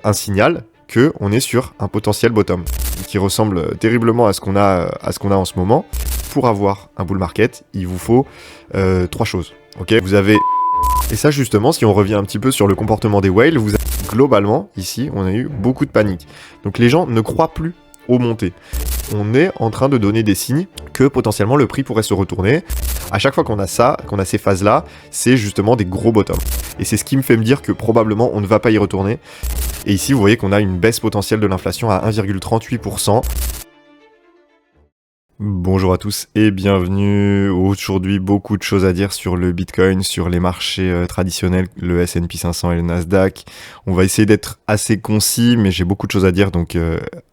un signal qu'on est sur un potentiel bottom qui ressemble terriblement à ce qu'on a en ce moment. Pour avoir un bull market, il vous faut 3 choses. Ok, vous avez... Et ça justement, si on revient un petit peu sur le comportement des whales, vous avez... globalement, ici, on a eu beaucoup de panique. Donc les gens ne croient plus aux montées. On est en train de donner des signes que potentiellement le prix pourrait se retourner. À chaque fois qu'on a ça, qu'on a ces phases-là, c'est justement des gros bottoms. Et c'est ce qui me fait me dire que probablement on ne va pas y retourner. Et ici, vous voyez qu'on a une baisse potentielle de l'inflation à 1,38%. Bonjour à tous et bienvenue. Aujourd'hui, beaucoup de choses à dire sur le Bitcoin, sur les marchés traditionnels, le S&P 500 et le Nasdaq. On va essayer d'être assez concis, mais j'ai beaucoup de choses à dire, donc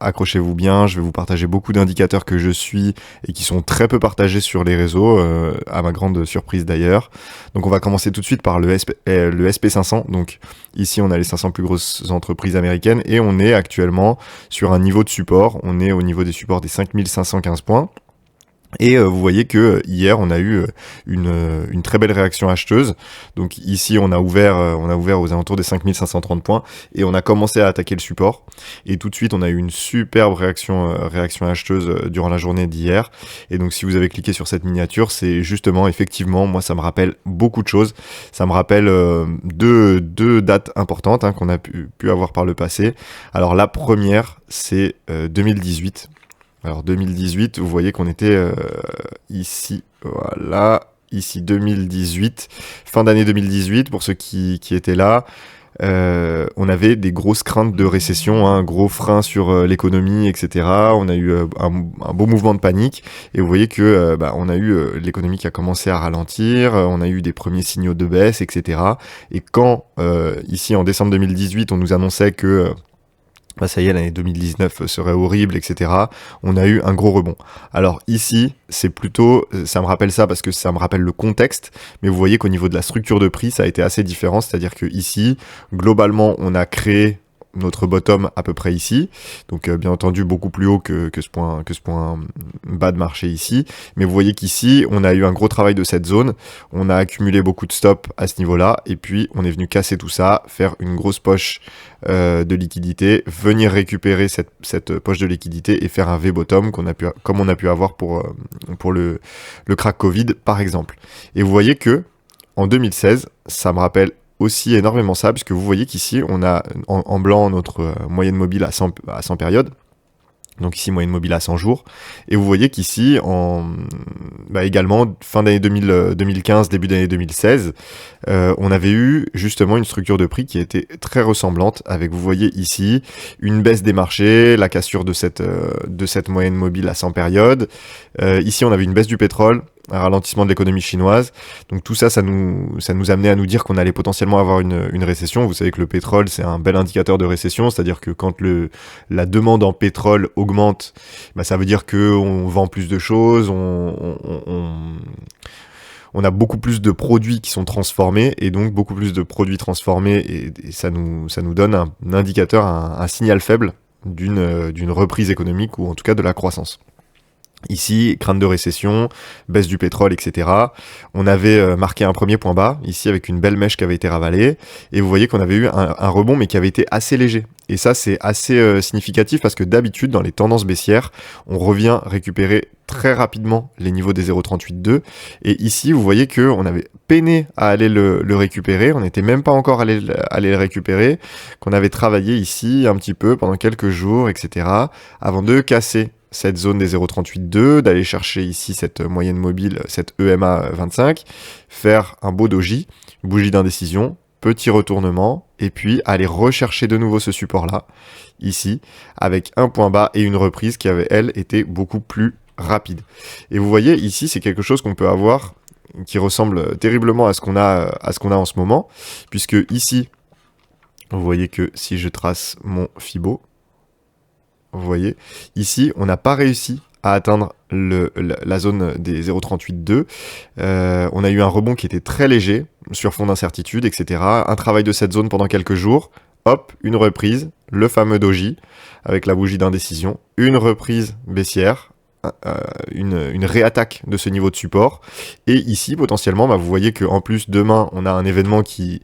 accrochez-vous bien. Je vais vous partager beaucoup d'indicateurs que je suis et qui sont très peu partagés sur les réseaux, à ma grande surprise d'ailleurs. Donc on va commencer tout de suite par le SP500. Donc ici, on a les 500 plus grosses entreprises américaines et on est actuellement sur un niveau de support. On est au niveau des supports des 5515 points. Et vous voyez que hier on a eu une très belle réaction acheteuse. Donc ici on a ouvert aux alentours des 5530 points et on a commencé à attaquer le support. Et tout de suite on a eu une superbe réaction acheteuse durant la journée d'hier. Et donc si vous avez cliqué sur cette miniature, c'est justement effectivement, moi ça me rappelle beaucoup de choses. Ça me rappelle deux dates importantes qu'on a pu avoir par le passé. Alors la première c'est 2018. Alors 2018, vous voyez qu'on était ici, voilà, ici 2018, fin d'année 2018, pour ceux qui étaient là, on avait des grosses craintes de récession, un gros frein sur l'économie, etc. On a eu un beau mouvement de panique, et vous voyez que on a eu l'économie qui a commencé à ralentir, on a eu des premiers signaux de baisse, etc. Et quand, ici en décembre 2018, on nous annonçait que... ça y est, l'année 2019 serait horrible, etc. On a eu un gros rebond. Alors ici, c'est plutôt, ça me rappelle ça parce que ça me rappelle le contexte, mais vous voyez qu'au niveau de la structure de prix, ça a été assez différent, c'est-à-dire que ici, globalement, on a créé notre bottom à peu près ici, donc bien entendu beaucoup plus haut que ce point bas de marché ici, mais vous voyez qu'ici on a eu un gros travail de cette zone, on a accumulé beaucoup de stops à ce niveau-là, et puis on est venu casser tout ça, faire une grosse poche de liquidité, venir récupérer cette poche de liquidité et faire un V-bottom comme on a pu avoir pour le crack Covid par exemple. Et vous voyez que en 2016, ça me rappelle aussi énormément ça, puisque vous voyez qu'ici on a en blanc notre moyenne mobile à 100 périodes, donc ici moyenne mobile à 100 jours, et vous voyez qu'ici également fin d'année 2015, début d'année 2016, on avait eu justement une structure de prix qui était très ressemblante, avec, vous voyez ici, une baisse des marchés, la cassure de cette moyenne mobile à 100 périodes, ici on avait une baisse du pétrole, un ralentissement de l'économie chinoise. Donc tout ça, ça nous amenait à nous dire qu'on allait potentiellement avoir une récession. Vous savez que le pétrole, c'est un bel indicateur de récession, c'est-à-dire que quand la demande en pétrole augmente, ça veut dire qu'on vend plus de choses, on a beaucoup plus de produits qui sont transformés, et donc beaucoup plus de produits transformés, et ça nous donne un indicateur, un signal faible d'une reprise économique, ou en tout cas de la croissance. Ici, crainte de récession, baisse du pétrole, etc. On avait marqué un premier point bas, ici avec une belle mèche qui avait été ravalée, et vous voyez qu'on avait eu un rebond, mais qui avait été assez léger. Et ça, c'est assez significatif, parce que d'habitude, dans les tendances baissières, on revient récupérer très rapidement les niveaux des 0,382, et ici, vous voyez qu'on avait peiné à aller le récupérer, on n'était même pas encore allé le récupérer, qu'on avait travaillé ici un petit peu pendant quelques jours, etc., avant de casser cette zone des 0,382, d'aller chercher ici cette moyenne mobile, cette EMA 25, faire un beau doji, bougie d'indécision, petit retournement, et puis aller rechercher de nouveau ce support-là, ici, avec un point bas et une reprise qui avait, elle, été beaucoup plus rapide. Et vous voyez, ici, c'est quelque chose qu'on peut avoir qui ressemble terriblement à ce qu'on a en ce moment, puisque ici, vous voyez que si je trace mon Fibo, vous voyez, ici, on n'a pas réussi à atteindre la zone des 0,382. On a eu un rebond qui était très léger, sur fond d'incertitude, etc. Un travail de cette zone pendant quelques jours. Hop, une reprise, le fameux doji, avec la bougie d'indécision. Une reprise baissière, une réattaque de ce niveau de support. Et ici, potentiellement, vous voyez qu'en plus, demain, on a un événement qui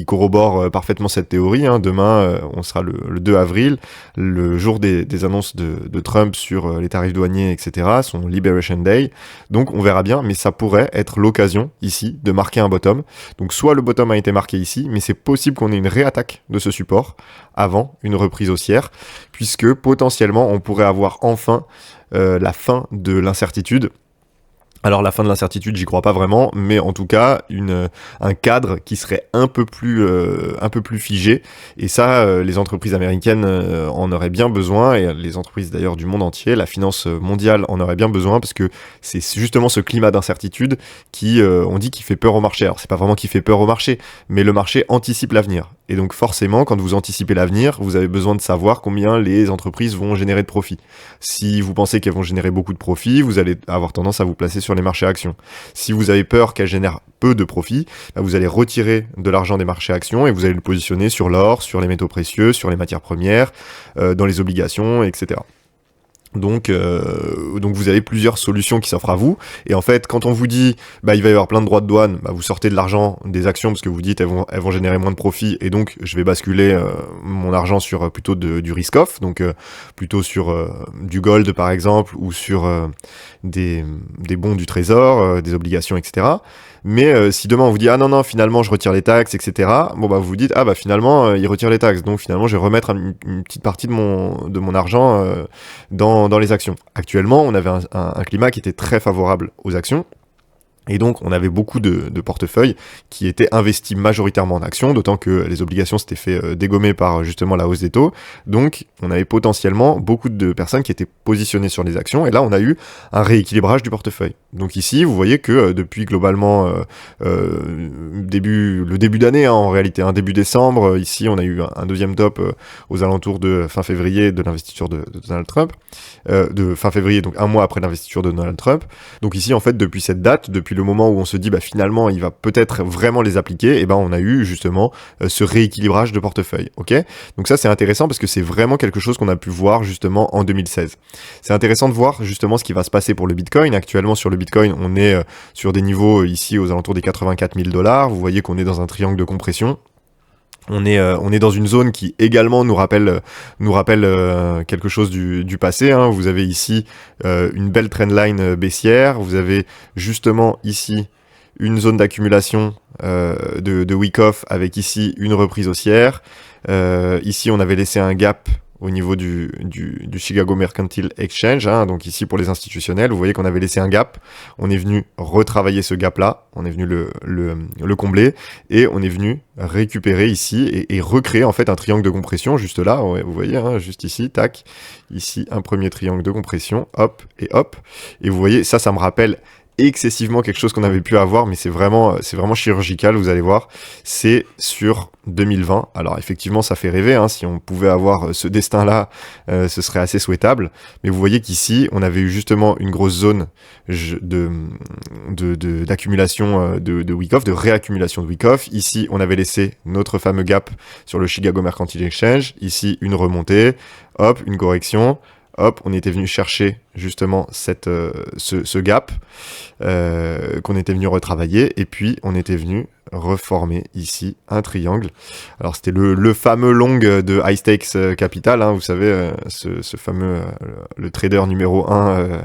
corrobore parfaitement cette théorie. Demain, on sera le 2 avril, le jour des annonces de Trump sur les tarifs douaniers, etc., son Liberation Day. Donc, on verra bien, mais ça pourrait être l'occasion, ici, de marquer un bottom. Donc, soit le bottom a été marqué ici, mais c'est possible qu'on ait une réattaque de ce support avant une reprise haussière, puisque potentiellement, on pourrait avoir enfin la fin de l'incertitude. Alors la fin de l'incertitude, j'y crois pas vraiment, mais en tout cas un cadre qui serait un peu plus figé. Et ça, les entreprises américaines en auraient bien besoin, et les entreprises d'ailleurs du monde entier, la finance mondiale en aurait bien besoin, parce que c'est justement ce climat d'incertitude qui, on dit, qui fait peur au marché. Alors c'est pas vraiment qui fait peur au marché, mais le marché anticipe l'avenir. Et donc forcément, quand vous anticipez l'avenir, vous avez besoin de savoir combien les entreprises vont générer de profit. Si vous pensez qu'elles vont générer beaucoup de profit, vous allez avoir tendance à vous placer sur les marchés actions. Si vous avez peur qu'elles génèrent peu de profit, vous allez retirer de l'argent des marchés actions et vous allez le positionner sur l'or, sur les métaux précieux, sur les matières premières, dans les obligations, etc. Donc vous avez plusieurs solutions qui s'offrent à vous, et en fait quand on vous dit il va y avoir plein de droits de douane, vous sortez de l'argent des actions parce que vous dites elles vont générer moins de profit, et donc je vais basculer mon argent sur plutôt du risk off, donc plutôt sur du gold par exemple, ou sur des bons du trésor, des obligations, etc. Mais si demain on vous dit non finalement je retire les taxes, etc., vous vous dites finalement il retire les taxes, donc finalement je vais remettre une petite partie de mon argent dans les actions. Actuellement on avait un climat qui était très favorable aux actions, et donc on avait beaucoup de portefeuilles qui étaient investis majoritairement en actions, d'autant que les obligations s'étaient fait dégommer par justement la hausse des taux. Donc on avait potentiellement beaucoup de personnes qui étaient positionnées sur les actions, et là on a eu un rééquilibrage du portefeuille. Donc ici vous voyez que depuis globalement le début d'année, en réalité, début décembre, ici on a eu un deuxième top aux alentours de fin février de l'investiture de Donald Trump, de fin février, donc un mois après l'investiture de Donald Trump. Donc ici en fait depuis cette date, depuis le moment où on se dit finalement il va peut-être vraiment les appliquer, et on a eu justement ce rééquilibrage de portefeuille. Ok, donc ça c'est intéressant parce que c'est vraiment quelque chose qu'on a pu voir justement en 2016. C'est intéressant de voir justement ce qui va se passer pour le Bitcoin. Actuellement sur le Bitcoin on est sur des niveaux ici aux alentours des 84 000 $. Vous voyez qu'on est dans un triangle de compression. On est dans une zone qui également nous rappelle quelque chose du passé. Vous avez ici une belle trendline baissière. Vous avez justement ici une zone d'accumulation de week-off avec ici une reprise haussière. Ici, on avait laissé un gap au niveau du Chicago Mercantile Exchange, donc ici pour les institutionnels, vous voyez qu'on avait laissé un gap, on est venu retravailler ce gap-là, on est venu le combler, et on est venu récupérer ici et recréer en fait un triangle de compression juste là, vous voyez, juste ici, tac, ici un premier triangle de compression, hop, et vous voyez, ça me rappelle excessivement quelque chose qu'on avait pu avoir, mais c'est vraiment chirurgical, vous allez voir. C'est sur 2020. Alors effectivement ça fait rêver, si on pouvait avoir ce destin là, ce serait assez souhaitable, mais vous voyez qu'ici on avait eu justement une grosse zone d'accumulation de week-off, de réaccumulation de week-off. Ici on avait laissé notre fameux gap sur le Chicago Mercantile Exchange, ici une remontée, hop, une correction, hop, on était venu chercher justement ce gap qu'on était venu retravailler, et puis on était venu reformer ici un triangle. Alors c'était le fameux long de High Stakes Capital, vous savez, ce fameux le trader numéro 1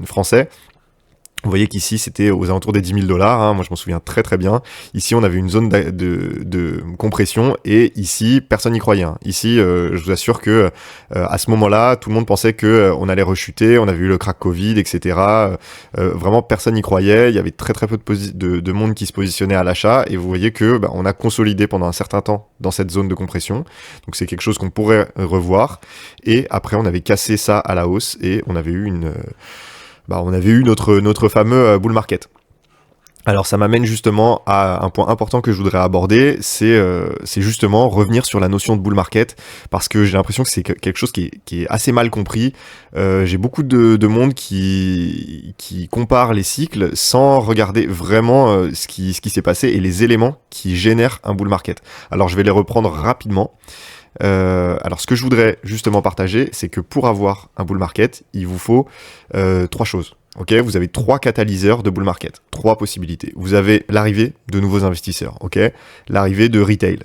français. Vous voyez qu'ici, c'était aux alentours des 10 000 $. Moi, je m'en souviens très très bien. Ici, on avait une zone de compression, et ici, personne n'y croyait. Ici, je vous assure que à ce moment-là, tout le monde pensait que on allait rechuter. On avait eu le crack Covid, etc. Vraiment, personne n'y croyait. Il y avait très très peu de monde qui se positionnait à l'achat, et vous voyez que on a consolidé pendant un certain temps dans cette zone de compression. Donc, c'est quelque chose qu'on pourrait revoir. Et après, on avait cassé ça à la hausse, et on avait eu notre fameux bull market. Alors ça m'amène justement à un point important que je voudrais aborder, c'est justement revenir sur la notion de bull market, parce que j'ai l'impression que c'est quelque chose qui est assez mal compris. J'ai beaucoup de monde qui compare les cycles sans regarder vraiment ce qui s'est passé et les éléments qui génèrent un bull market. Alors je vais les reprendre rapidement. Alors, ce que je voudrais justement partager, c'est que pour avoir un bull market, il vous faut 3 choses. Ok, vous avez 3 catalyseurs de bull market, 3 possibilités. Vous avez l'arrivée de nouveaux investisseurs, ok, l'arrivée de retail.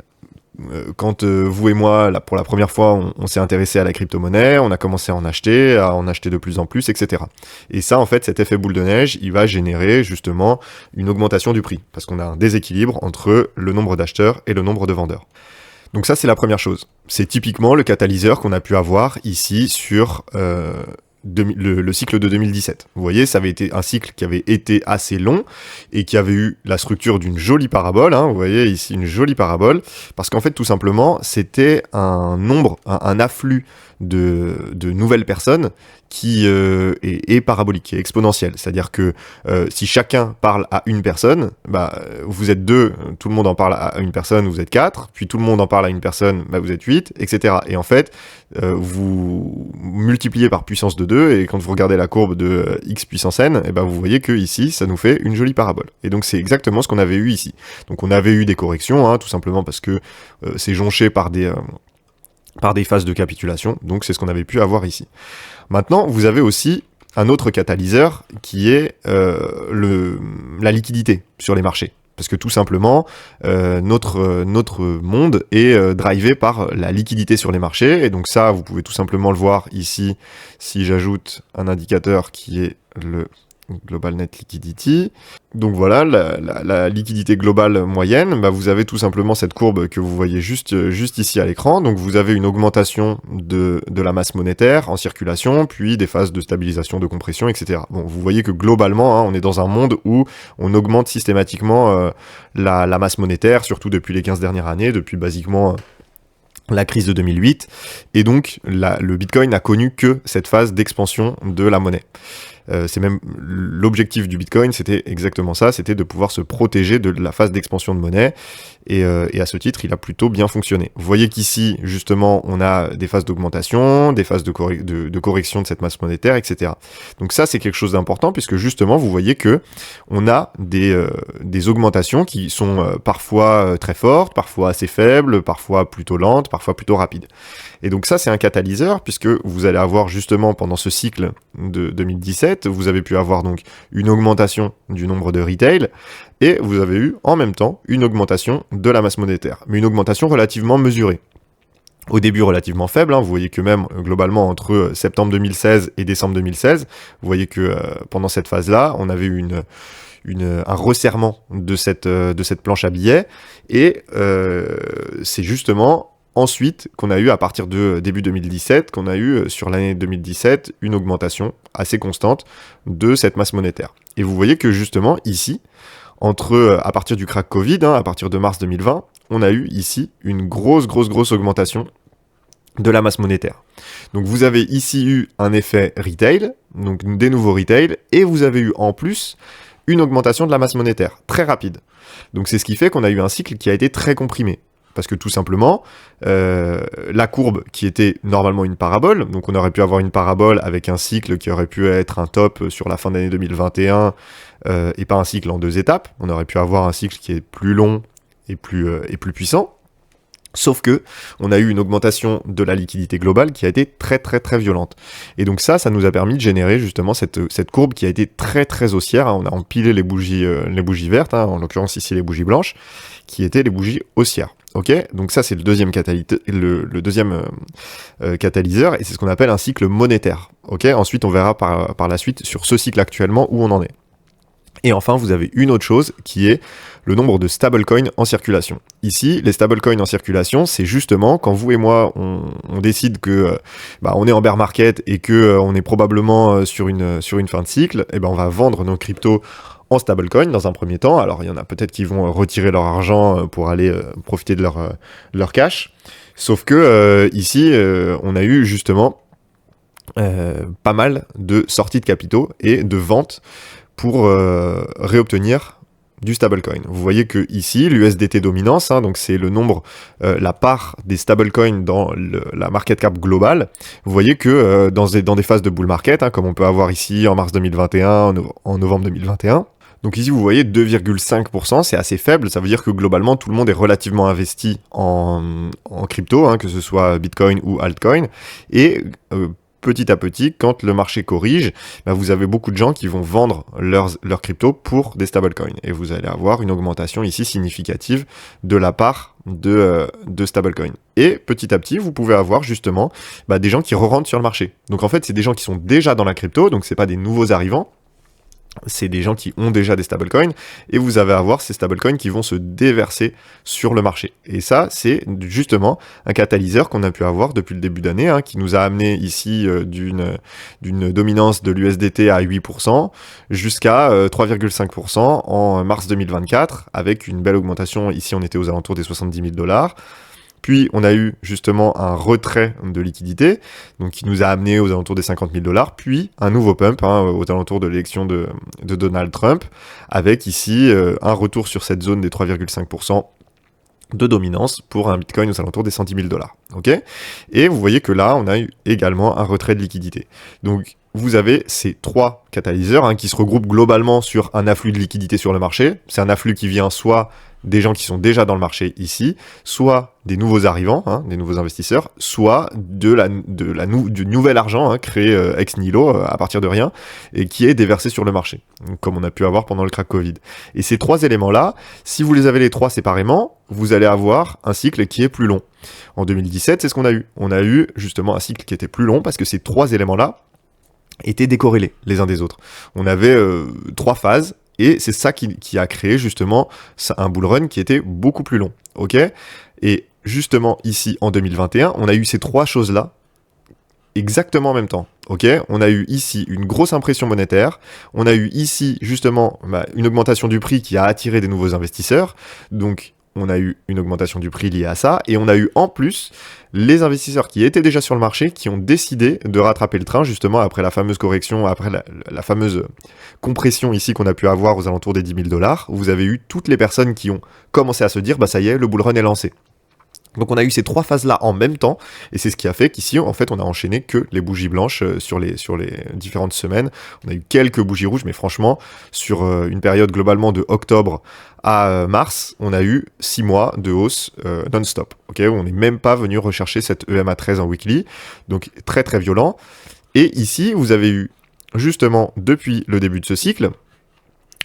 Quand vous et moi, là, pour la première fois, on s'est intéressé à la crypto-monnaie, on a commencé à en acheter de plus en plus, etc. Et ça, en fait, cet effet boule de neige, il va générer justement une augmentation du prix, parce qu'on a un déséquilibre entre le nombre d'acheteurs et le nombre de vendeurs. Donc ça, c'est la première chose. C'est typiquement le catalyseur qu'on a pu avoir ici sur le cycle de 2017. Vous voyez, ça avait été un cycle qui avait été assez long et qui avait eu la structure d'une jolie parabole. Vous voyez ici une jolie parabole, parce qu'en fait, tout simplement, c'était un afflux de nouvelles personnes qui est parabolique, qui est exponentielle. C'est-à-dire que si chacun parle à une personne, vous êtes 2, tout le monde en parle à une personne, vous êtes 4, puis tout le monde en parle à une personne, vous êtes 8, etc. Et en fait, vous multipliez par puissance de 2, et quand vous regardez la courbe de x puissance n, vous voyez que ici, ça nous fait une jolie parabole. Et donc c'est exactement ce qu'on avait eu ici. Donc on avait eu des corrections, tout simplement parce que c'est jonché par des phases de capitulation, donc c'est ce qu'on avait pu avoir ici. Maintenant, vous avez aussi un autre catalyseur qui est la liquidité sur les marchés. Parce que tout simplement, notre monde est drivé par la liquidité sur les marchés. Et donc ça, vous pouvez tout simplement le voir ici, si j'ajoute un indicateur qui est le Global Net Liquidity. Donc voilà, la liquidité globale moyenne, vous avez tout simplement cette courbe que vous voyez juste ici à l'écran. Donc vous avez une augmentation de la masse monétaire en circulation, puis des phases de stabilisation, de compression, etc. Bon, vous voyez que globalement, on est dans un monde où on augmente systématiquement la masse monétaire, surtout depuis les 15 dernières années, depuis basiquement la crise de 2008. Et donc, le Bitcoin n'a connu que cette phase d'expansion de la monnaie. C'est même l'objectif du Bitcoin, c'était exactement ça, c'était de pouvoir se protéger de la phase d'expansion de monnaie, et à ce titre, il a plutôt bien fonctionné. Vous voyez qu'ici, justement, on a des phases d'augmentation, des phases de correction de cette masse monétaire, etc. Donc ça, c'est quelque chose d'important, puisque justement, vous voyez que on a des augmentations qui sont parfois très fortes, parfois assez faibles, parfois plutôt lentes, parfois plutôt rapides. Et donc ça, c'est un catalyseur, puisque vous allez avoir justement pendant ce cycle de 2017, vous avez pu avoir donc une augmentation du nombre de retail, et vous avez eu en même temps une augmentation de la masse monétaire, mais une augmentation relativement mesurée. Au début relativement faible, vous voyez que même globalement entre septembre 2016 et décembre 2016, vous voyez que pendant cette phase-là, on avait eu un resserrement de cette planche à billets, et c'est justement ensuite qu'on a eu, à partir de début 2017, qu'on a eu sur l'année 2017 une augmentation assez constante de cette masse monétaire. Et vous voyez que justement ici, à partir du crack Covid, à partir de mars 2020, on a eu ici une grosse augmentation de la masse monétaire. Donc vous avez ici eu un effet retail, donc des nouveaux retail, et vous avez eu en plus une augmentation de la masse monétaire, très rapide. Donc c'est ce qui fait qu'on a eu un cycle qui a été très comprimé. Parce que tout simplement, la courbe qui était normalement une parabole, donc on aurait pu avoir une parabole avec un cycle qui aurait pu être un top sur la fin d'année 2021, et pas un cycle en 2 étapes. On aurait pu avoir un cycle qui est plus long et plus puissant. Sauf que on a eu une augmentation de la liquidité globale qui a été très violente. Et donc ça nous a permis de générer justement cette courbe qui a été très haussière. On a empilé les bougies vertes, en l'occurrence ici les bougies blanches, qui étaient les bougies haussières. Ok, donc ça c'est le deuxième catalyseur, et c'est ce qu'on appelle un cycle monétaire. Ok, ensuite on verra par la suite sur ce cycle actuellement où on en est. Et enfin, vous avez une autre chose qui est le nombre de stablecoins en circulation. Ici, les stablecoins en circulation, c'est justement quand vous et moi, on décide que on est en bear market et que on est probablement sur une fin de cycle, et on va vendre nos cryptos en stablecoin dans un premier temps. Alors il y en a peut-être qui vont retirer leur argent pour aller profiter de leur cash. Sauf que ici, on a eu justement pas mal de sorties de capitaux et de ventes pour réobtenir du stablecoin. Vous voyez que ici, l'USDT dominance, donc c'est le nombre, la part des stablecoins dans la market cap globale. Vous voyez que dans des phases de bull market, comme on peut avoir ici en mars 2021, en novembre 2021, Donc ici, vous voyez 2,5%, c'est assez faible. Ça veut dire que globalement, tout le monde est relativement investi en crypto, hein, que ce soit Bitcoin ou altcoin. Et petit à petit, quand le marché corrige, bah, vous avez beaucoup de gens qui vont vendre leurs cryptos pour des stablecoins. Et vous allez avoir une augmentation ici significative de la part de stablecoins. Et petit à petit, vous pouvez avoir justement bah, des gens qui re-rentrent sur le marché. Donc en fait, c'est des gens qui sont déjà dans la crypto, donc c'est pas des nouveaux arrivants. C'est des gens qui ont déjà des stablecoins et vous allez avoir ces stablecoins qui vont se déverser sur le marché. Et ça, c'est justement un catalyseur qu'on a pu avoir depuis le début d'année, hein, qui nous a amené ici d'une dominance de l'USDT à 8% jusqu'à 3,5% en mars 2024 avec une belle augmentation. Ici, on était aux alentours des 70 000 $. Puis, on a eu justement un retrait de liquidité, donc qui nous a amené aux alentours des 50 000 $, puis un nouveau pump, hein, aux alentours de l'élection de Donald Trump, avec ici un retour sur cette zone des 3,5% de dominance pour un Bitcoin aux alentours des 110 000 $. Okay, et vous voyez que là, on a eu également un retrait de liquidité. Donc, vous avez ces trois catalyseurs hein, qui se regroupent globalement sur un afflux de liquidité sur le marché. C'est un afflux qui vient soit des gens qui sont déjà dans le marché ici, soit des nouveaux arrivants, hein, des nouveaux investisseurs, soit du nouvel argent hein, créé ex nihilo à partir de rien et qui est déversé sur le marché, comme on a pu avoir pendant le crack Covid. Et ces trois éléments-là, si vous les avez les trois séparément, vous allez avoir un cycle qui est plus long. En 2017, c'est ce qu'on a eu. On a eu justement un cycle qui était plus long parce que ces trois éléments-là étaient décorrélés les uns des autres. On avait trois phases. Et c'est ça qui a créé justement un bull run qui était beaucoup plus long. Ok ? Et justement ici en 2021, on a eu ces trois choses-là exactement en même temps. Ok ? On a eu ici une grosse impression monétaire. On a eu ici justement une augmentation du prix qui a attiré des nouveaux investisseurs. Donc on a eu une augmentation du prix liée à ça. Et on a eu en plus les investisseurs qui étaient déjà sur le marché qui ont décidé de rattraper le train justement après la fameuse correction, après la fameuse compression ici qu'on a pu avoir aux alentours des 10 000 $. Vous avez eu toutes les personnes qui ont commencé à se dire bah ça y est, le bull run est lancé. Donc on a eu ces trois phases-là en même temps, et c'est ce qui a fait qu'ici, en fait, on a enchaîné que les bougies blanches sur les différentes semaines. On a eu quelques bougies rouges, mais franchement, sur une période globalement de octobre à mars, on a eu 6 mois de hausse non-stop. Okay, on n'est même pas venu rechercher cette EMA 13 en weekly, donc très très violent. Et ici, vous avez eu justement depuis le début de ce cycle,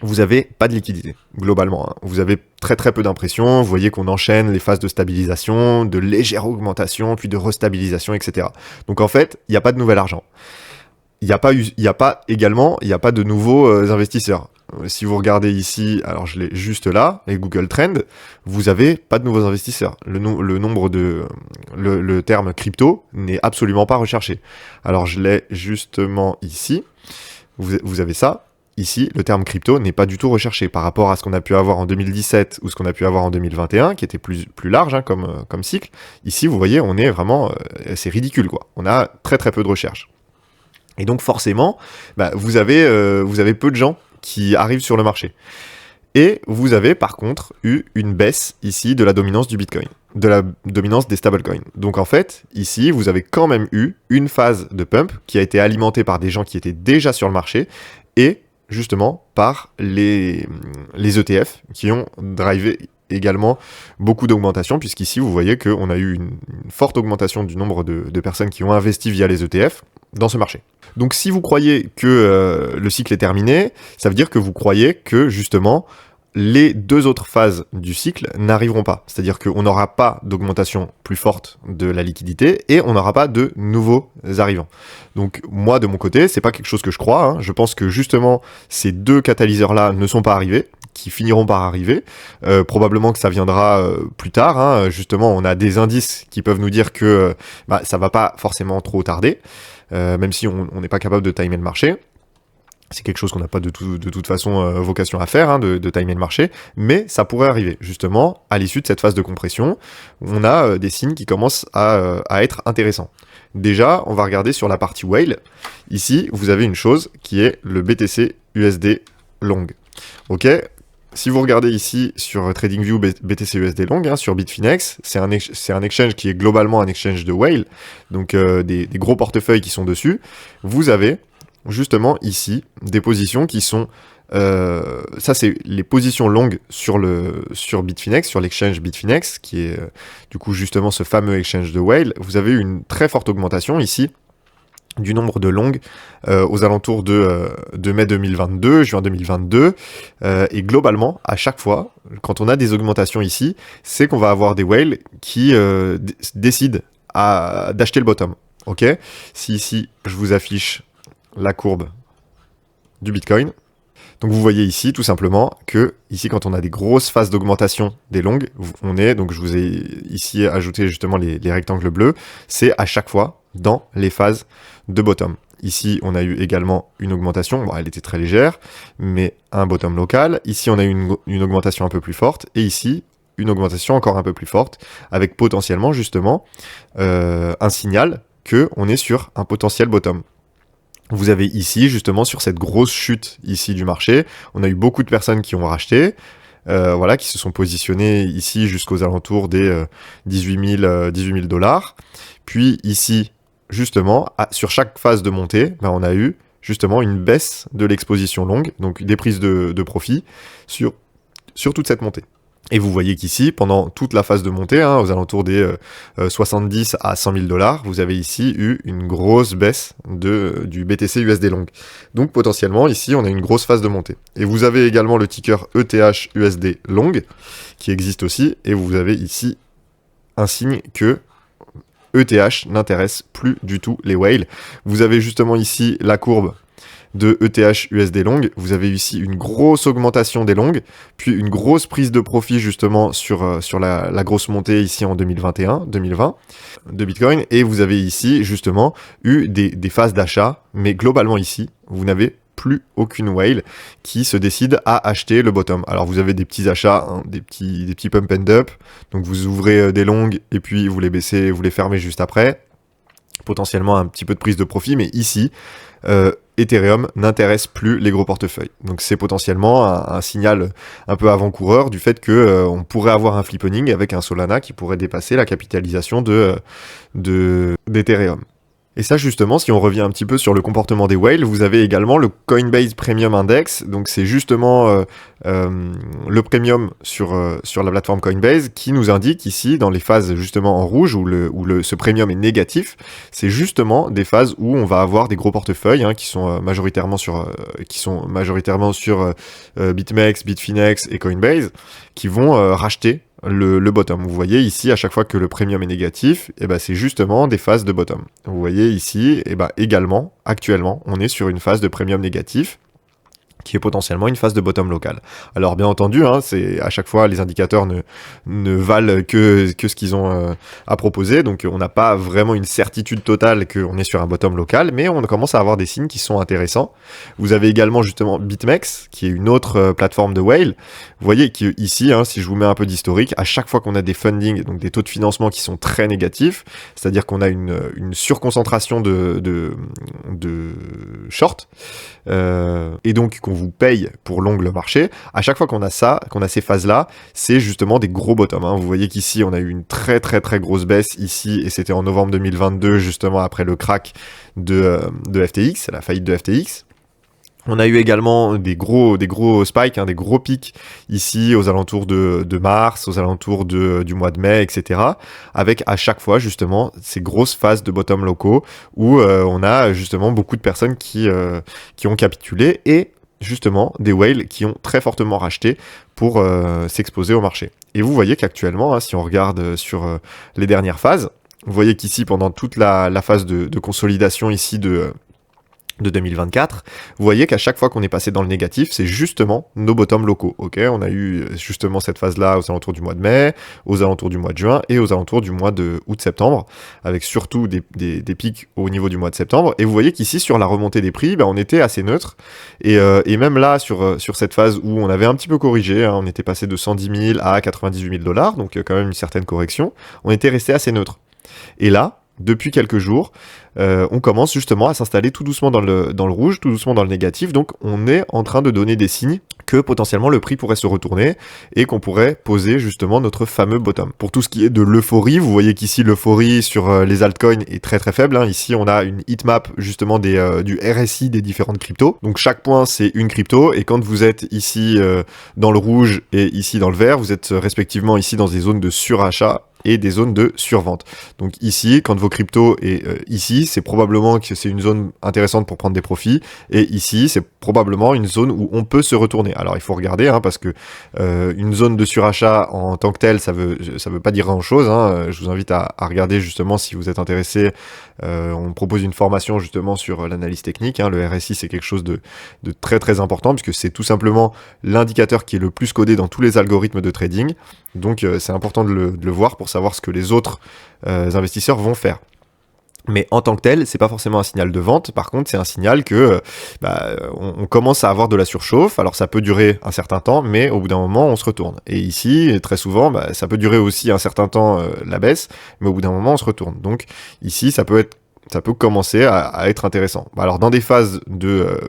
vous avez pas de liquidité, globalement. Hein. Vous avez très très peu d'impression, vous voyez qu'on enchaîne les phases de stabilisation, de légère augmentation, puis de restabilisation, etc. Donc en fait, il n'y a pas de nouvel argent. Il n'y a pas de nouveaux investisseurs. Si vous regardez ici, alors je l'ai juste là, les Google Trends, vous avez pas de nouveaux investisseurs. Le terme crypto n'est absolument pas recherché. Alors je l'ai justement ici. Vous avez ça. Ici, le terme crypto n'est pas du tout recherché par rapport à ce qu'on a pu avoir en 2017 ou ce qu'on a pu avoir en 2021, qui était plus large hein, comme cycle. Ici, vous voyez, on est vraiment... c'est ridicule, quoi. On a très très peu de recherche. Et donc forcément, vous avez peu de gens qui arrivent sur le marché. Et vous avez par contre eu une baisse ici de la dominance du Bitcoin, de la dominance des stablecoins. Donc en fait, ici, vous avez quand même eu une phase de pump qui a été alimentée par des gens qui étaient déjà sur le marché et justement par les ETF qui ont drivé également beaucoup d'augmentation, puisqu'ici vous voyez qu'on a eu une forte augmentation du nombre de personnes qui ont investi via les ETF dans ce marché. Donc si vous croyez que le cycle est terminé, ça veut dire que vous croyez que justement les deux autres phases du cycle n'arriveront pas. C'est-à-dire qu'on n'aura pas d'augmentation plus forte de la liquidité et on n'aura pas de nouveaux arrivants. Donc moi, de mon côté, c'est pas quelque chose que je crois. Hein. Je pense que justement, ces deux catalyseurs-là ne sont pas arrivés, qui finiront par arriver. Probablement que ça viendra plus tard. Hein. Justement, on a des indices qui peuvent nous dire que ça va pas forcément trop tarder, même si on n'est pas capable de timer le marché. C'est quelque chose qu'on n'a pas de toute façon vocation à faire, hein, de timer le marché, mais ça pourrait arriver, justement, à l'issue de cette phase de compression, on a des signes qui commencent à être intéressants. Déjà, on va regarder sur la partie whale. Ici, vous avez une chose qui est le BTC USD long. Ok. Si vous regardez ici sur TradingView BTC USD long, hein, sur Bitfinex, c'est un exchange qui est globalement un exchange de whale, donc des gros portefeuilles qui sont dessus. Vous avez justement ici des positions qui sont Ça c'est les positions longues sur Bitfinex, sur l'exchange Bitfinex, qui est du coup justement ce fameux exchange de whale. Vous avez une très forte augmentation ici du nombre de longues aux alentours de mai 2022, juin 2022, et globalement, à chaque fois, quand on a des augmentations ici, c'est qu'on va avoir des whales qui décident d'acheter le bottom. Ok. Si ici, je vous affiche la courbe du Bitcoin, donc vous voyez ici tout simplement que ici quand on a des grosses phases d'augmentation des longues, donc je vous ai ici ajouté justement les rectangles bleus, c'est à chaque fois dans les phases de bottom. Ici on a eu également une augmentation, bon, elle était très légère, mais un bottom local. Ici on a eu une augmentation un peu plus forte, et ici une augmentation encore un peu plus forte, avec potentiellement justement un signal que on est sur un potentiel bottom. Vous avez ici, justement, sur cette grosse chute ici du marché, on a eu beaucoup de personnes qui ont racheté, voilà, qui se sont positionnées ici jusqu'aux alentours des 18 000 dollars. Puis ici, justement, sur chaque phase de montée, ben, on a eu justement une baisse de l'exposition longue, donc des prises de profit sur toute cette montée. Et vous voyez qu'ici, pendant toute la phase de montée, aux alentours des 70 à 100 000 dollars, vous avez ici eu une grosse baisse du BTC USD long. Donc potentiellement, ici, on a une grosse phase de montée. Et vous avez également le ticker ETH USD long, qui existe aussi, et vous avez ici un signe que ETH n'intéresse plus du tout les whales. Vous avez justement ici la courbe de ETH USD long, vous avez ici une grosse augmentation des longues, puis une grosse prise de profit justement sur la grosse montée ici en 2021-2020 de Bitcoin, et vous avez ici justement eu des phases d'achat, mais globalement ici, vous n'avez plus aucune whale qui se décide à acheter le bottom. Alors vous avez des petits achats, des petits pump and dump, donc vous ouvrez des longues et puis vous les baissez, vous les fermez juste après, potentiellement un petit peu de prise de profit, mais ici, Ethereum n'intéresse plus les gros portefeuilles. Donc c'est potentiellement un signal un peu avant-coureur du fait que on pourrait avoir un flippening avec un Solana qui pourrait dépasser la capitalisation d'Ethereum. Et ça justement, si on revient un petit peu sur le comportement des whales, vous avez également le Coinbase Premium Index, donc c'est justement le premium sur la plateforme Coinbase qui nous indique ici, dans les phases justement en rouge, où ce premium est négatif, c'est justement des phases où on va avoir des gros portefeuilles qui sont majoritairement sur BitMEX, Bitfinex et Coinbase, qui vont racheter le bottom. Vous voyez ici, à chaque fois que le premium est négatif, c'est justement des phases de bottom. Vous voyez ici, également, actuellement, on est sur une phase de premium négatif, qui est potentiellement une phase de bottom local. Alors bien entendu, c'est à chaque fois les indicateurs ne valent que ce qu'ils ont à proposer, donc on n'a pas vraiment une certitude totale qu'on est sur un bottom local, mais on commence à avoir des signes qui sont intéressants. Vous avez également justement BitMEX, qui est une autre plateforme de whale. Vous voyez qu'ici, si je vous mets un peu d'historique, à chaque fois qu'on a des funding, donc des taux de financement qui sont très négatifs, c'est-à-dire qu'on a une surconcentration de short, et donc qu'on vous paye pour long le marché, à chaque fois qu'on a ces phases-là, c'est justement des gros bottoms. Vous voyez qu'ici, on a eu une très très très grosse baisse ici, et c'était en novembre 2022, justement après le crack de FTX, la faillite de FTX. On a eu également des gros spikes, des gros pics ici aux alentours de mars, aux alentours du mois de mai, etc. Avec à chaque fois justement ces grosses phases de bottom locaux où on a justement beaucoup de personnes qui ont capitulé, et justement des whales qui ont très fortement racheté pour s'exposer au marché. Et vous voyez qu'actuellement, si on regarde sur les dernières phases, vous voyez qu'ici pendant toute la phase de consolidation ici de 2024, vous voyez qu'à chaque fois qu'on est passé dans le négatif, c'est justement nos bottoms locaux. Ok, on a eu justement cette phase-là aux alentours du mois de mai, aux alentours du mois de juin et aux alentours du mois de août-septembre, avec surtout des pics au niveau du mois de septembre. Et vous voyez qu'ici, sur la remontée des prix, on était assez neutre. Et même là, sur cette phase où on avait un petit peu corrigé, on était passé de 110 000 à 98 000 dollars, donc quand même une certaine correction, on était resté assez neutre. Et là, depuis quelques jours, on commence justement à s'installer tout doucement dans le rouge, tout doucement dans le négatif. Donc on est en train de donner des signes que potentiellement le prix pourrait se retourner et qu'on pourrait poser justement notre fameux bottom. Pour tout ce qui est de l'euphorie, vous voyez qu'ici l'euphorie sur les altcoins est très très faible. Ici on a une heatmap justement du RSI des différentes cryptos. Donc chaque point c'est une crypto et quand vous êtes ici dans le rouge et ici dans le vert, vous êtes respectivement ici dans des zones de surachat et des zones de survente. Donc ici, quand vos cryptos est ici, c'est probablement que c'est une zone intéressante pour prendre des profits. Et ici, c'est probablement une zone où on peut se retourner. Alors il faut regarder, parce que une zone de surachat en tant que telle, ça veut pas dire grand-chose. Je vous invite à regarder justement si vous êtes intéressé. On propose une formation justement sur l'analyse technique. Le RSI, c'est quelque chose de très très important puisque c'est tout simplement l'indicateur qui est le plus codé dans tous les algorithmes de trading. Donc c'est important de le voir pour savoir ce que les autres investisseurs vont faire. Mais en tant que tel, c'est pas forcément un signal de vente. Par contre, c'est un signal que on commence à avoir de la surchauffe. Alors ça peut durer un certain temps, mais au bout d'un moment, on se retourne. Et ici, très souvent, ça peut durer aussi un certain temps la baisse, mais au bout d'un moment, on se retourne. Donc ici, ça peut commencer à être intéressant. Alors dans des phases de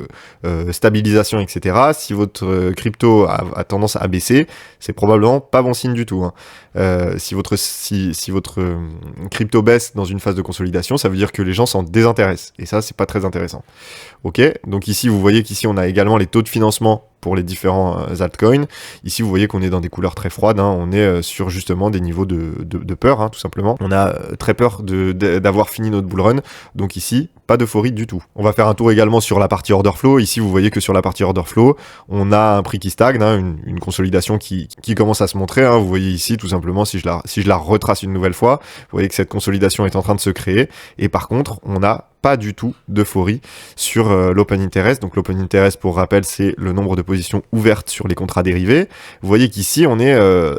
stabilisation, etc., si votre crypto a tendance à baisser, c'est probablement pas bon signe du tout. Si votre crypto baisse dans une phase de consolidation, ça veut dire que les gens s'en désintéressent. Et ça, c'est pas très intéressant. Ok, donc ici, vous voyez qu'ici, on a également les taux de financement pour les différents altcoins. Ici, vous voyez qu'on est dans des couleurs très froides. On est sur justement des niveaux de peur, tout simplement. On a très peur d'avoir fini notre bull run. Donc ici, pas d'euphorie du tout. On va faire un tour également sur la partie order flow. Ici, vous voyez que sur la partie order flow, on a un prix qui stagne, une consolidation qui commence à se montrer. Vous voyez ici, tout simplement, si je la retrace une nouvelle fois, vous voyez que cette consolidation est en train de se créer. Et par contre, on n'a pas du tout d'euphorie sur l'open interest. Donc l'open interest, pour rappel, c'est le nombre de positions ouvertes sur les contrats dérivés. Vous voyez qu'ici, on est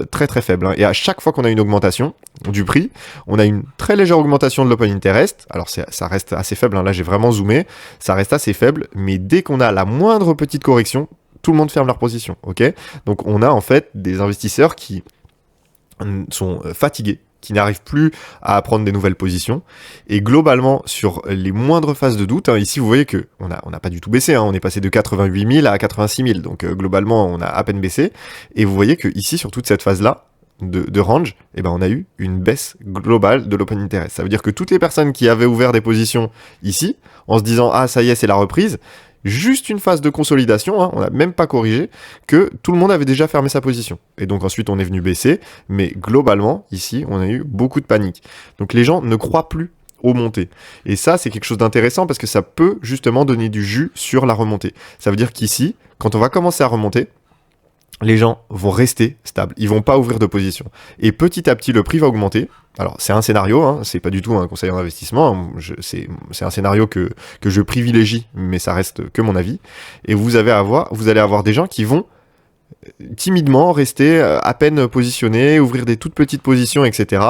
très très faible. Et à chaque fois qu'on a une augmentation du prix, on a une très légère augmentation de l'open interest. Alors ça reste assez faible. Là, j'ai vraiment zoomé. Ça reste assez faible. Mais dès qu'on a la moindre petite correction, tout le monde ferme leur position. Ok ? Donc on a en fait des investisseurs qui sont fatigués, qui n'arrivent plus à prendre des nouvelles positions. Et globalement, sur les moindres phases de doute, ici vous voyez que on n'a pas du tout baissé, on est passé de 88 000 à 86 000, donc globalement on a à peine baissé. Et vous voyez que ici, sur toute cette phase-là de range, on a eu une baisse globale de l'open interest. Ça veut dire que toutes les personnes qui avaient ouvert des positions ici, en se disant « Ah, ça y est, c'est la reprise », juste une phase de consolidation, on n'a même pas corrigé, que tout le monde avait déjà fermé sa position. Et donc ensuite on est venu baisser, mais globalement, ici, on a eu beaucoup de panique. Donc les gens ne croient plus aux montées. Et ça, c'est quelque chose d'intéressant parce que ça peut justement donner du jus sur la remontée. Ça veut dire qu'ici, quand on va commencer à remonter, les gens vont rester stables, ils vont pas ouvrir de position. Et petit à petit, le prix va augmenter. Alors, c'est un scénario, c'est pas du tout un conseil en investissement, c'est un scénario que je privilégie, mais ça reste que mon avis. Et vous allez avoir des gens qui vont timidement rester à peine positionnés, ouvrir des toutes petites positions, etc.,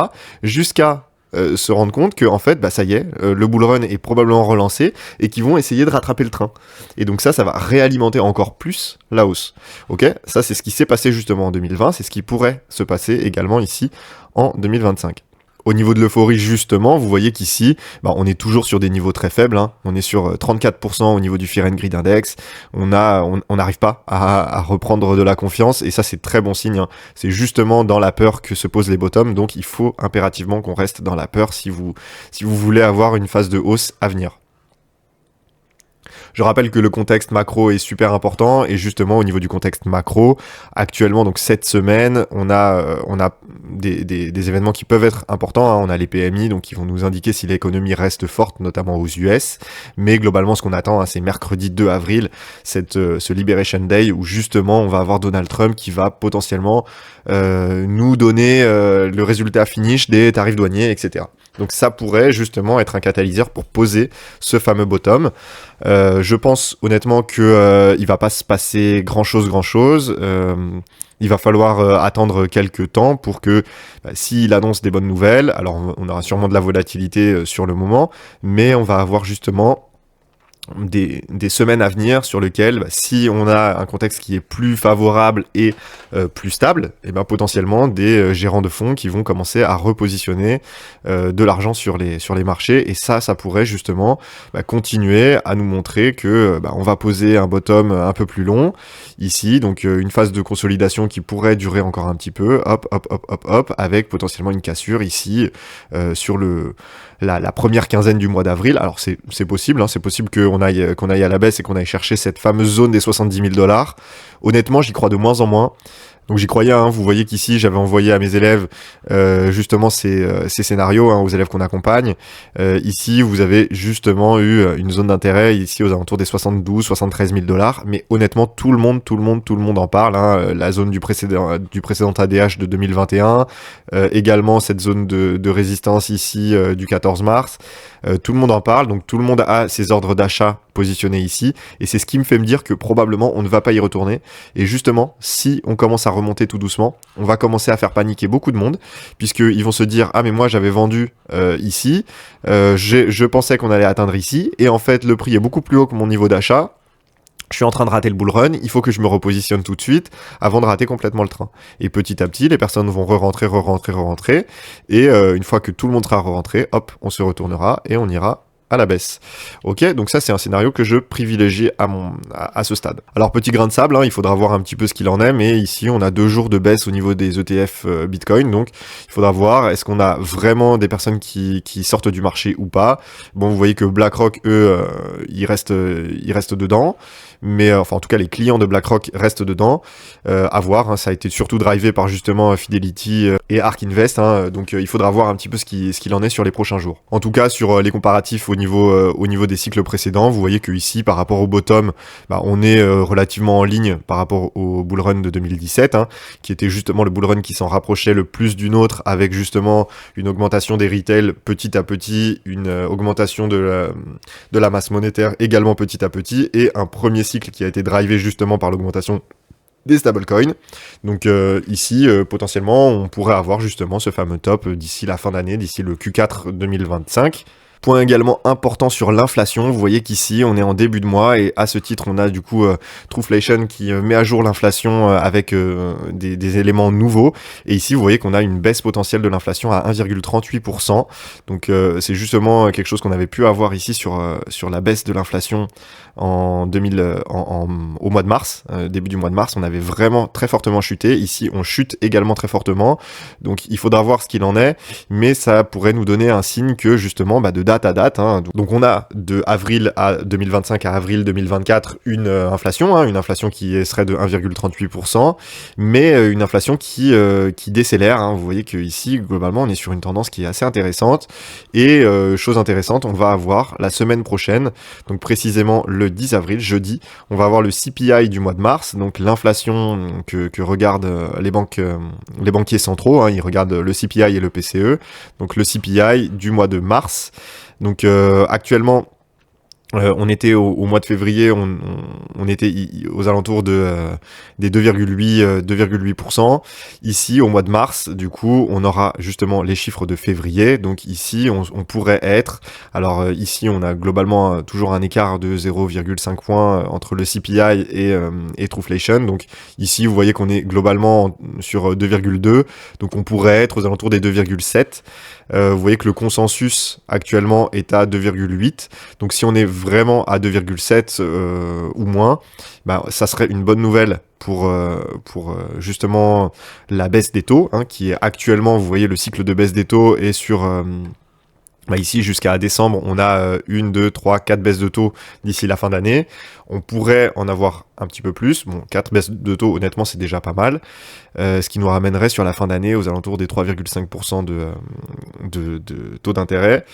jusqu'à se rendre compte que en fait ça y est, le bull run est probablement relancé et qu'ils vont essayer de rattraper le train. Et donc ça va réalimenter encore plus la hausse. Ok, ça c'est ce qui s'est passé justement en 2020, c'est ce qui pourrait se passer également ici en 2025. Au niveau de l'euphorie, justement, vous voyez qu'ici, on est toujours sur des niveaux très faibles. On est sur 34% au niveau du Fear and Greed Index. On n'arrive pas à reprendre de la confiance. Et ça, c'est très bon signe. C'est justement dans la peur que se posent les bottoms. Donc, il faut impérativement qu'on reste dans la peur si vous voulez avoir une phase de hausse à venir. Je rappelle que le contexte macro est super important et justement au niveau du contexte macro, actuellement donc cette semaine, on a des événements qui peuvent être importants. On a les PMI donc qui vont nous indiquer si l'économie reste forte, notamment aux US. Mais globalement, ce qu'on attend, c'est mercredi 2 avril, ce Liberation Day où justement on va avoir Donald Trump qui va potentiellement nous donner le résultat finish des tarifs douaniers, etc. Donc ça pourrait justement être un catalyseur pour poser ce fameux bottom. Je pense honnêtement que il va pas se passer grand chose. Il va falloir attendre quelques temps pour que s'il annonce des bonnes nouvelles, alors on aura sûrement de la volatilité sur le moment, mais on va avoir justement des semaines à venir sur lesquelles, si on a un contexte qui est plus favorable et plus stable, et ben potentiellement des gérants de fonds qui vont commencer à repositionner de l'argent sur les marchés, et ça pourrait justement continuer à nous montrer que on va poser un bottom un peu plus long ici, donc une phase de consolidation qui pourrait durer encore un petit peu, hop, avec potentiellement une cassure ici sur la première quinzaine du mois d'avril. Alors c'est possible, c'est possible qu'on aille à la baisse et qu'on aille chercher cette fameuse zone des 70 000 $. Honnêtement, j'y crois de moins en moins. Donc j'y croyais, vous voyez qu'ici j'avais envoyé à mes élèves justement ces scénarios, aux élèves qu'on accompagne. Ici vous avez justement eu une zone d'intérêt ici aux alentours des 72-73 000 $. Mais honnêtement tout le monde en parle. La zone du précédent ADH de 2021, également cette zone de résistance ici du 14 mars. Tout le monde en parle, donc tout le monde a ses ordres d'achat positionnés ici, et c'est ce qui me fait me dire que probablement on ne va pas y retourner. Et justement, si on commence à remonter tout doucement, on va commencer à faire paniquer beaucoup de monde, puisqu'ils vont se dire « Ah mais moi j'avais vendu ici, je pensais qu'on allait atteindre ici, et en fait le prix est beaucoup plus haut que mon niveau d'achat, je suis en train de rater le bull run, il faut que je me repositionne tout de suite avant de rater complètement le train. » Et petit à petit, les personnes vont re-rentrer, et une fois que tout le monde sera re-rentré, hop, on se retournera et on ira à la baisse. Ok, donc ça c'est un scénario que je privilégie à ce stade. Alors petit grain de sable, il faudra voir un petit peu ce qu'il en est, mais ici on a 2 jours de baisse au niveau des ETF Bitcoin, donc il faudra voir est-ce qu'on a vraiment des personnes qui sortent du marché ou pas. Bon, vous voyez que BlackRock, eux, ils restent dedans. Mais enfin en tout cas les clients de BlackRock restent dedans, à voir, ça a été surtout drivé par justement Fidelity et ARK Invest, donc il faudra voir un petit peu ce qu'il en est sur les prochains jours. En tout cas sur les comparatifs au niveau des cycles précédents, vous voyez que ici par rapport au bottom, on est relativement en ligne par rapport au bull run de 2017, qui était justement le bull run qui s'en rapprochait le plus du nôtre, avec justement une augmentation des retail petit à petit, une augmentation de la masse monétaire également petit à petit, et un premier cycle qui a été drivé justement par l'augmentation des stablecoins. Donc ici, potentiellement, on pourrait avoir justement ce fameux top d'ici la fin d'année, d'ici le Q4 2025. Point également important sur l'inflation, vous voyez qu'ici on est en début de mois, et à ce titre on a du coup Trueflation qui met à jour l'inflation avec des éléments nouveaux, et ici vous voyez qu'on a une baisse potentielle de l'inflation à 1,38%, donc c'est justement quelque chose qu'on avait pu avoir ici sur la baisse de l'inflation au mois de mars, début du mois de mars, on avait vraiment très fortement chuté. Ici on chute également très fortement, donc il faudra voir ce qu'il en est, mais ça pourrait nous donner un signe que justement de date à date, donc on a de avril à 2025 à avril 2024 une inflation qui serait de 1,38%, mais une inflation qui décélère, vous voyez que ici globalement on est sur une tendance qui est assez intéressante, et chose intéressante, on va avoir la semaine prochaine, donc précisément le 10 avril, jeudi, on va avoir le CPI du mois de mars, donc l'inflation que regardent les banquiers centraux, ils regardent le CPI et le PCE, donc le CPI du mois de mars. Donc actuellement on était au mois de février, on était aux alentours des 2,8%. Ici, au mois de mars, du coup, on aura justement les chiffres de février. Donc ici, on pourrait être... Alors ici, on a globalement toujours un écart de 0,5 points entre le CPI et Trueflation. Donc ici, vous voyez qu'on est globalement sur 2,2. Donc on pourrait être aux alentours des 2,7. Vous voyez que le consensus actuellement est à 2,8. Donc si on est vraiment à 2,7 ou moins, ça serait une bonne nouvelle pour justement la baisse des taux, qui est actuellement, vous voyez, le cycle de baisse des taux est sur... ici, jusqu'à décembre, on a 1, 2, 3, 4 baisses de taux d'ici la fin d'année. On pourrait en avoir un petit peu plus. Bon, 4 baisses de taux, honnêtement, c'est déjà pas mal. Ce qui nous ramènerait sur la fin d'année aux alentours des 3,5% de taux d'intérêt,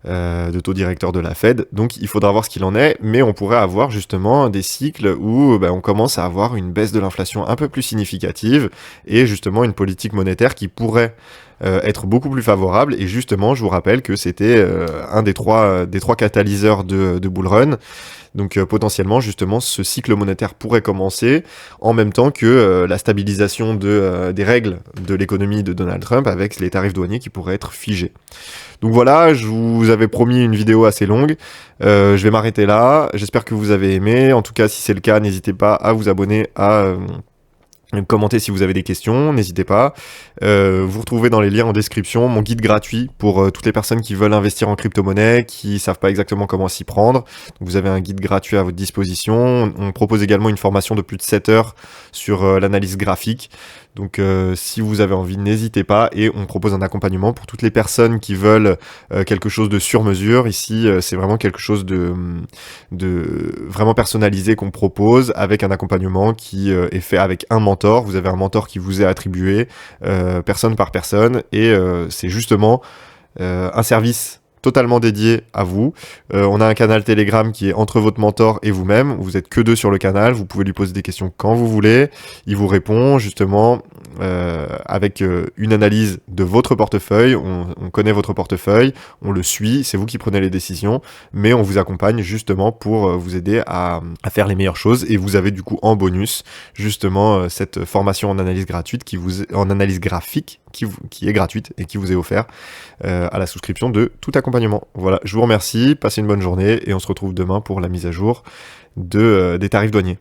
de taux directeur de la Fed. Donc, il faudra voir ce qu'il en est. Mais on pourrait avoir justement des cycles où on commence à avoir une baisse de l'inflation un peu plus significative, et justement une politique monétaire qui pourrait être beaucoup plus favorable. Et justement, je vous rappelle que c'était un des trois catalyseurs de Bull Run. Donc potentiellement, justement, ce cycle monétaire pourrait commencer en même temps que la stabilisation des règles de l'économie de Donald Trump avec les tarifs douaniers qui pourraient être figés. Donc voilà, je vous avais promis une vidéo assez longue. Je vais m'arrêter là. J'espère que vous avez aimé. En tout cas, si c'est le cas, n'hésitez pas à vous abonner, à commentez si vous avez des questions, n'hésitez pas. Vous retrouvez dans les liens en description mon guide gratuit pour toutes les personnes qui veulent investir en crypto-monnaie, qui savent pas exactement comment s'y prendre. Donc vous avez un guide gratuit à votre disposition. On propose également une formation de plus de 7 heures sur l'analyse graphique. Donc si vous avez envie, n'hésitez pas. Et on propose un accompagnement pour toutes les personnes qui veulent quelque chose de sur mesure. Ici, c'est vraiment quelque chose de vraiment personnalisé qu'on propose avec un accompagnement qui est fait avec un mentor. Vous avez un mentor qui vous est attribué personne par personne. Et c'est justement un service totalement dédié à vous. On a un canal Telegram qui est entre votre mentor et vous-même. Vous êtes que deux sur le canal. Vous pouvez lui poser des questions quand vous voulez. Il vous répond justement avec une analyse de votre portefeuille. On connaît votre portefeuille, on le suit, c'est vous qui prenez les décisions, mais on vous accompagne justement pour vous aider à faire les meilleures choses. Et vous avez du coup en bonus justement cette formation en analyse gratuite en analyse graphique qui est gratuite et qui vous est offerte à la souscription de tout accompagnement. Voilà, je vous remercie, passez une bonne journée et on se retrouve demain pour la mise à jour des tarifs douaniers.